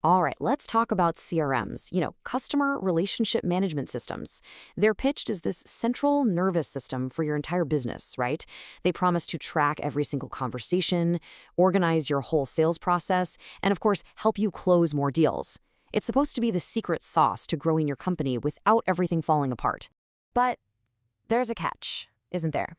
All right, let's talk about CRMs, customer relationship management systems. They're pitched as this central nervous system for your entire business, right? They promise to track every single conversation, organize your whole sales process, and of course, help you close more deals. It's supposed to be the secret sauce to growing your company without everything falling apart. But there's a catch, isn't there?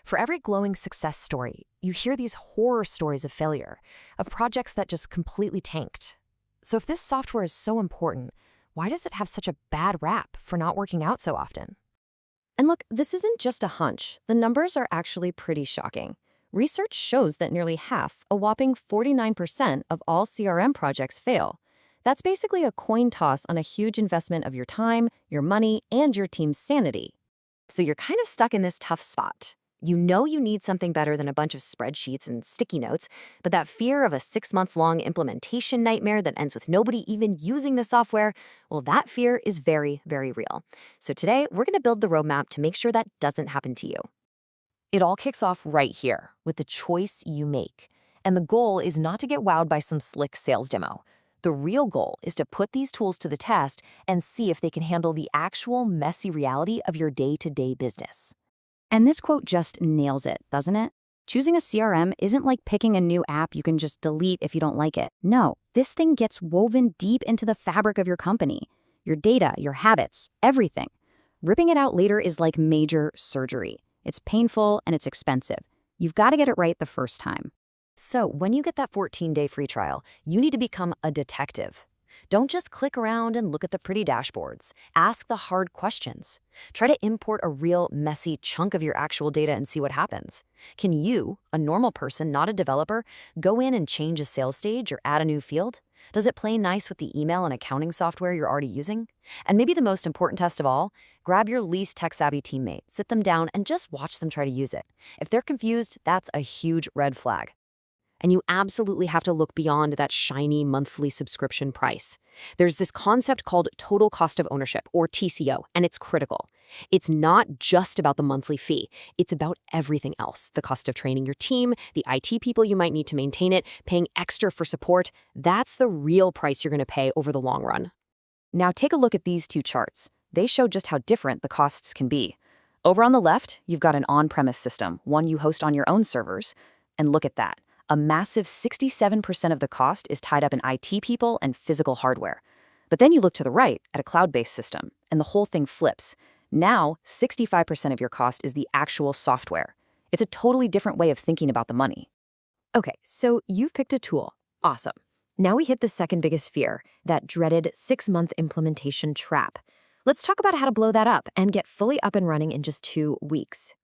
For every glowing success story, you hear these horror stories of failure, of projects that just completely tanked. So if this software is so important, why does it have such a bad rap for not working out so often? And look, this isn't just a hunch. The numbers are actually pretty shocking. Research shows that nearly half, a whopping 49% of all CRM projects fail. That's basically a coin toss on a huge investment of your time, your money, and your team's sanity. So you're kind of stuck in this tough spot. You know you need something better than a bunch of spreadsheets and sticky notes, but that fear of a 6-month-long implementation nightmare that ends with nobody even using the software, well, that fear is very, very real. So today, we're going to build the roadmap to make sure that doesn't happen to you. It all kicks off right here with the choice you make. And the goal is not to get wowed by some slick sales demo. The real goal is to put these tools to the test and see if they can handle the actual messy reality of your day-to-day business. And this quote just nails it, doesn't it? Choosing a CRM isn't like picking a new app you can just delete if you don't like it. No, this thing gets woven deep into the fabric of your company, your data, your habits, everything. Ripping it out later is like major surgery. It's painful and it's expensive. You've got to get it right the first time. So when you get that 14-day free trial, you need to become a detective. Don't just click around and look at the pretty dashboards. Ask the hard questions. Try to import a real messy chunk of your actual data and see what happens. Can you, a normal person, not a developer, go in and change a sales stage or add a new field? Does it play nice with the email and accounting software you're already using? And maybe the most important test of all, grab your least tech-savvy teammate, sit them down, and just watch them try to use it. If they're confused, that's a huge red flag. And you absolutely have to look beyond that shiny monthly subscription price. There's this concept called total cost of ownership, or TCO, and it's critical. It's not just about the monthly fee. It's about everything else. The cost of training your team, the IT people you might need to maintain it, paying extra for support. That's the real price you're going to pay over the long run. Now take a look at these two charts. They show just how different the costs can be. Over on the left, you've got an on-premise system, one you host on your own servers. And look at that. A massive 67% of the cost is tied up in IT people and physical hardware. But then you look to the right at a cloud-based system, and the whole thing flips. Now, 65% of your cost is the actual software. It's a totally different way of thinking about the money. Okay, so you've picked a tool. Awesome. Now we hit the second biggest fear, that dreaded 6-month implementation trap. Let's talk about how to blow that up and get fully up and running in just 2 weeks.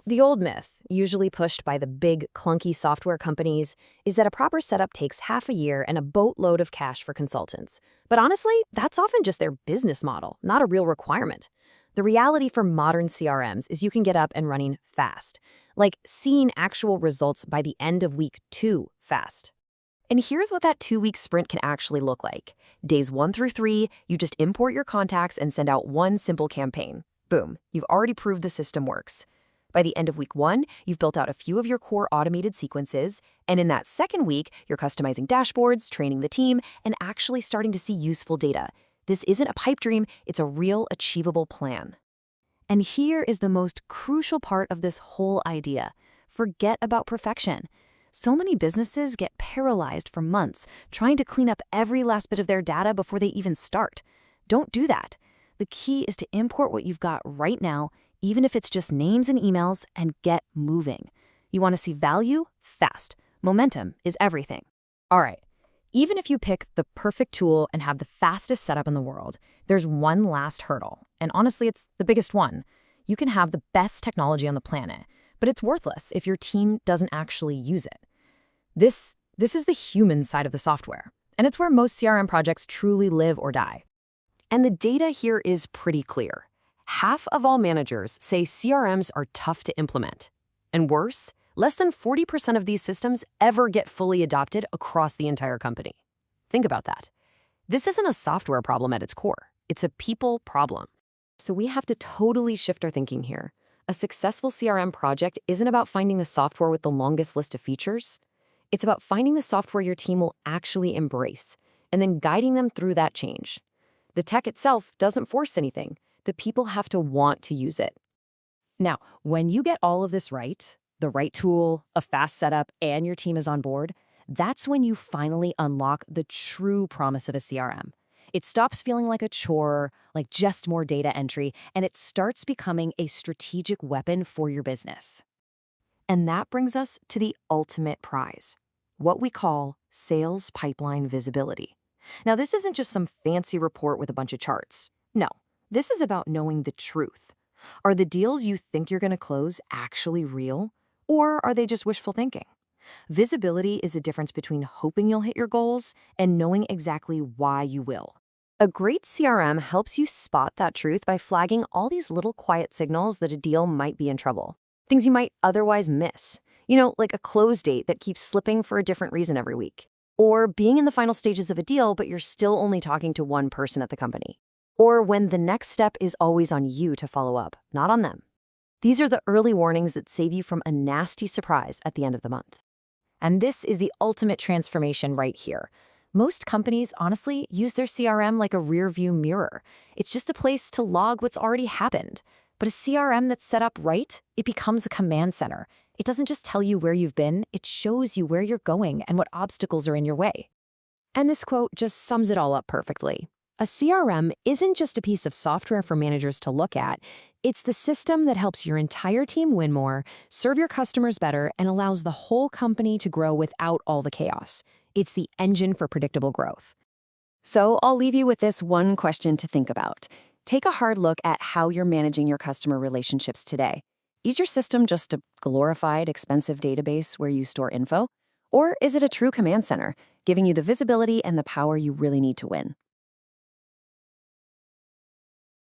The old myth, usually pushed by the big, clunky software companies, is that a proper setup takes half a year and a boatload of cash for consultants. But honestly, that's often just their business model, not a real requirement. The reality for modern CRMs is you can get up and running fast, like seeing actual results by the end of week 2 fast. And here's what that 2-week sprint can actually look like. Days 1 through 3, you just import your contacts and send out one simple campaign. Boom, you've already proved the system works. By the end of week 1, you've built out a few of your core automated sequences, and in that second week, you're customizing dashboards, training the team, and actually starting to see useful data. This isn't a pipe dream, it's a real achievable plan. And here is the most crucial part of this whole idea. Forget about perfection. So many businesses get paralyzed for months trying to clean up every last bit of their data before they even start. Don't do that. The key is to import what you've got right now, even if it's just names and emails, and get moving. You want to see value? Fast. Momentum is everything. All right, even if you pick the perfect tool and have the fastest setup in the world, there's one last hurdle. And honestly, it's the biggest one. You can have the best technology on the planet, but it's worthless if your team doesn't actually use it. This is the human side of the software, and it's where most CRM projects truly live or die. And the data here is pretty clear. Half of all managers say CRMs are tough to implement. And worse, less than 40% of these systems ever get fully adopted across the entire company. Think about that. This isn't a software problem at its core. It's a people problem. So we have to totally shift our thinking here. A successful CRM project isn't about finding the software with the longest list of features. It's about finding the software your team will actually embrace. and then guiding them through that change. The tech itself doesn't force anything. The people have to want to use it. Now, when you get all of this right, the right tool, a fast setup, and your team is on board, that's when you finally unlock the true promise of a CRM. It stops feeling like a chore, like just more data entry, and it starts becoming a strategic weapon for your business. And that brings us to the ultimate prize, what we call sales pipeline visibility. Now, this isn't just some fancy report with a bunch of charts. No, this is about knowing the truth. Are the deals you think you're going to close actually real, or are they just wishful thinking? Visibility is the difference between hoping you'll hit your goals and knowing exactly why you will. A great CRM helps you spot that truth by flagging all these little quiet signals that a deal might be in trouble. Things you might otherwise miss. Like a close date that keeps slipping for a different reason every week. Or being in the final stages of a deal, but you're still only talking to one person at the company. Or when the next step is always on you to follow up, not on them. These are the early warnings that save you from a nasty surprise at the end of the month. And this is the ultimate transformation right here. Most companies, honestly, use their CRM like a rearview mirror. It's just a place to log what's already happened. But a CRM that's set up right, it becomes a command center. It doesn't just tell you where you've been, it shows you where you're going and what obstacles are in your way. And this quote just sums it all up perfectly. A CRM isn't just a piece of software for managers to look at. It's the system that helps your entire team win more, serve your customers better, and allows the whole company to grow without all the chaos. It's the engine for predictable growth. So I'll leave you with this one question to think about. Take a hard look at how you're managing your customer relationships today. Is your system just a glorified, expensive database where you store info? Or is it a true command center, giving you the visibility and the power you really need to win?